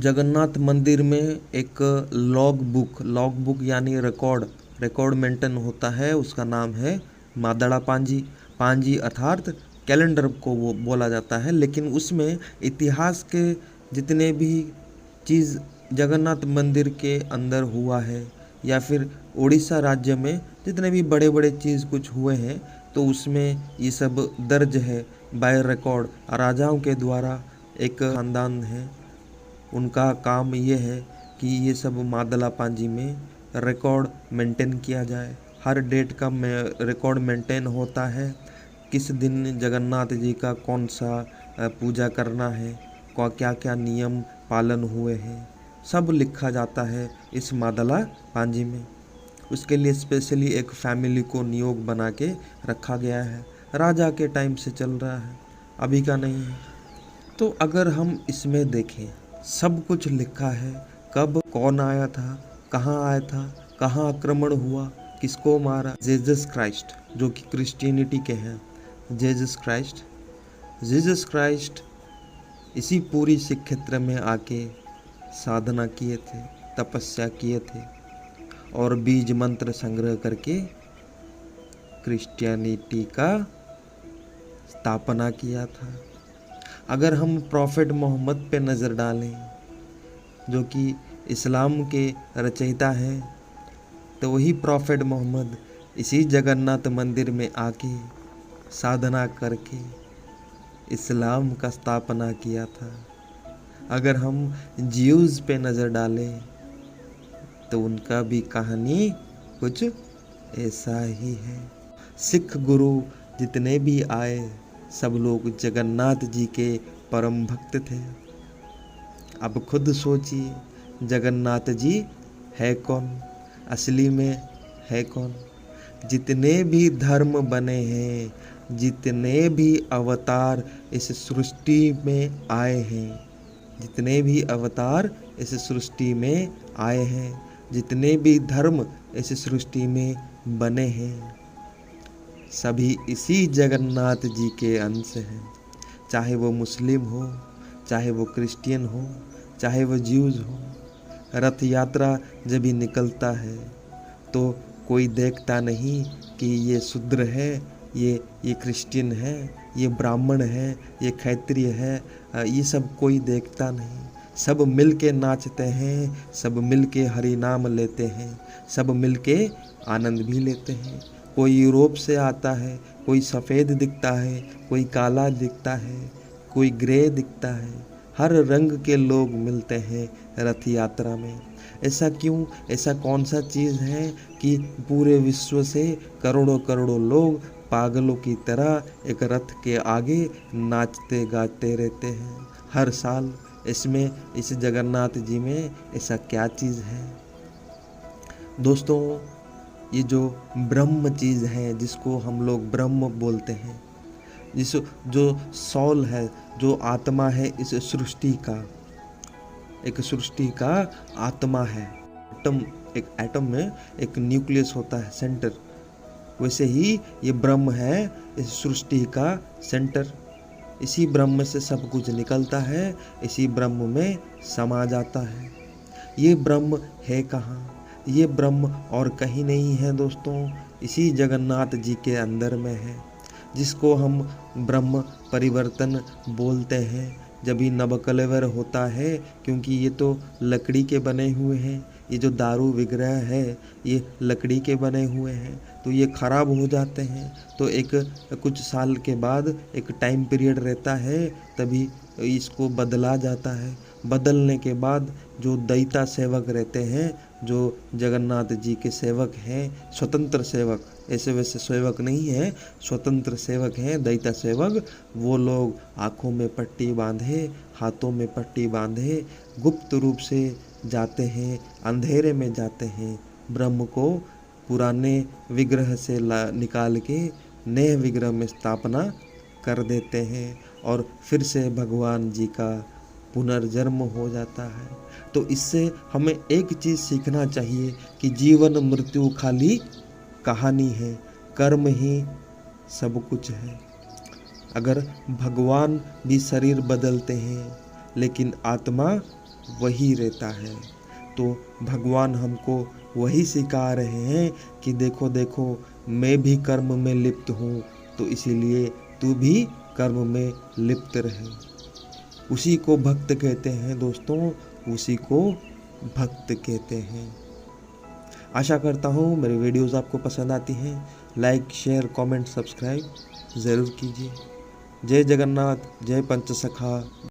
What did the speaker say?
जगन्नाथ मंदिर में एक लॉग बुक यानी रिकॉर्ड मेंटेन होता है। उसका नाम है मादड़ा पांजी। पांजी अर्थात कैलेंडर को वो बोला जाता है। लेकिन उसमें इतिहास के जितने भी चीज़ जगन्नाथ मंदिर के अंदर हुआ है या फिर उड़ीसा राज्य में जितने भी बड़े बड़े चीज़ कुछ हुए हैं, तो उसमें ये सब दर्ज है बाय रिकॉर्ड। राजाओं के द्वारा एक खानदान है, उनका काम ये है कि ये सब मादला पांजी में रिकॉर्ड मेंटेन किया जाए। हर डेट का रिकॉर्ड मेंटेन होता है। किस दिन जगन्नाथ जी का कौन सा पूजा करना है, क्या क्या नियम पालन हुए हैं, सब लिखा जाता है इस मादला पांजी में। उसके लिए स्पेशली एक फैमिली को नियोग बना के रखा गया है। राजा के टाइम से चल रहा है, अभी का नहीं है। तो अगर हम इसमें देखें, सब कुछ लिखा है, कब कौन आया था, कहाँ आया था, कहाँ आक्रमण हुआ, किसको मारा। जीसस क्राइस्ट जो कि क्रिश्चियनिटी के हैं, जीसस क्राइस्ट इसी पूरी सिख क्षेत्र में आके साधना किए थे, तपस्या किए थे और बीज मंत्र संग्रह करके क्रिश्चियनिटी का स्थापना किया था। अगर हम प्रॉफेट मोहम्मद पे नज़र डालें जो कि इस्लाम के रचयिता हैं, तो वही प्रॉफेट मोहम्मद इसी जगन्नाथ मंदिर में आके साधना करके इस्लाम का स्थापना किया था। अगर हम ज्यूज़ पे नज़र डालें तो उनका भी कहानी कुछ ऐसा ही है। सिख गुरु जितने भी आए सब लोग जगन्नाथ जी के परम भक्त थे। अब खुद सोचिए, जगन्नाथ जी है कौन, असली में है कौन। जितने भी धर्म बने हैं, जितने भी अवतार इस सृष्टि में आए हैं, जितने भी अवतार इस सृष्टि में आए हैं, जितने भी धर्म इस सृष्टि में बने हैं, सभी इसी जगन्नाथ जी के अंश हैं। चाहे वो मुस्लिम हो, चाहे वो क्रिश्चियन हो, चाहे वो ज्यूज हो। रथ यात्रा जब भी निकलता है तो कोई देखता नहीं कि ये शूद्र है, ये क्रिश्चियन है, ये ब्राह्मण है, ये क्षत्रिय है, ये सब कोई देखता नहीं। सब मिल के नाचते हैं, सब मिल के हरि नाम लेते हैं, सब मिल के आनंद भी लेते हैं। कोई यूरोप से आता है, कोई सफ़ेद दिखता है, कोई काला दिखता है, कोई ग्रे दिखता है। हर रंग के लोग मिलते हैं रथ यात्रा में। ऐसा क्यों? ऐसा कौन सा चीज़ है कि पूरे विश्व से करोड़ों करोड़ों लोग पागलों की तरह एक रथ के आगे नाचते गाते रहते हैं हर साल? इसमें, इस जगन्नाथ जी में ऐसा क्या चीज़ है? दोस्तों, ये जो ब्रह्म चीज़ है, जिसको हम लोग ब्रह्म बोलते हैं, जो सॉल है, जो आत्मा है इस सृष्टि का, एक सृष्टि का आत्मा है। एक एटम में एक न्यूक्लियस होता है, सेंटर। वैसे ही ये ब्रह्म है इस सृष्टि का सेंटर। इसी ब्रह्म से सब कुछ निकलता है, इसी ब्रह्म में समा जाता है। ये ब्रह्म है कहाँ? ये ब्रह्म और कहीं नहीं है दोस्तों, इसी जगन्नाथ जी के अंदर में है, जिसको हम ब्रह्म परिवर्तन बोलते हैं। जब ये नवकलेवर होता है, क्योंकि ये तो लकड़ी के बने हुए हैं, ये जो दारू विग्रह है ये लकड़ी के बने हुए हैं, तो ये ख़राब हो जाते हैं। तो एक कुछ साल के बाद एक टाइम पीरियड रहता है, तभी इसको बदला जाता है। बदलने के बाद जो दैता सेवक रहते हैं, जो जगन्नाथ जी के सेवक हैं, स्वतंत्र सेवक, ऐसे वैसे सेवक नहीं है, स्वतंत्र सेवक हैं, दैता सेवक, वो लोग आँखों में पट्टी बांधे, हाथों में पट्टी बांधे गुप्त रूप से जाते हैं, अंधेरे में जाते हैं, ब्रह्म को पुराने विग्रह से निकाल के नए विग्रह में स्थापना कर देते हैं और फिर से भगवान जी का पुनर्जन्म हो जाता है। तो इससे हमें एक चीज़ सीखना चाहिए कि जीवन मृत्यु खाली कहानी है, कर्म ही सब कुछ है। अगर भगवान भी शरीर बदलते हैं, लेकिन आत्मा वही रहता है। तो भगवान हमको वही सिखा रहे हैं कि देखो देखो, मैं भी कर्म में लिप्त हूँ, तो इसीलिए तू भी कर्म में लिप्त रहे। उसी को भक्त कहते हैं दोस्तों, उसी को भक्त कहते हैं। आशा करता हूँ मेरी वीडियोज़ आपको पसंद आती हैं। लाइक, शेयर, कमेंट, सब्सक्राइब ज़रूर कीजिए। जय जगन्नाथ, जय पंचसखा।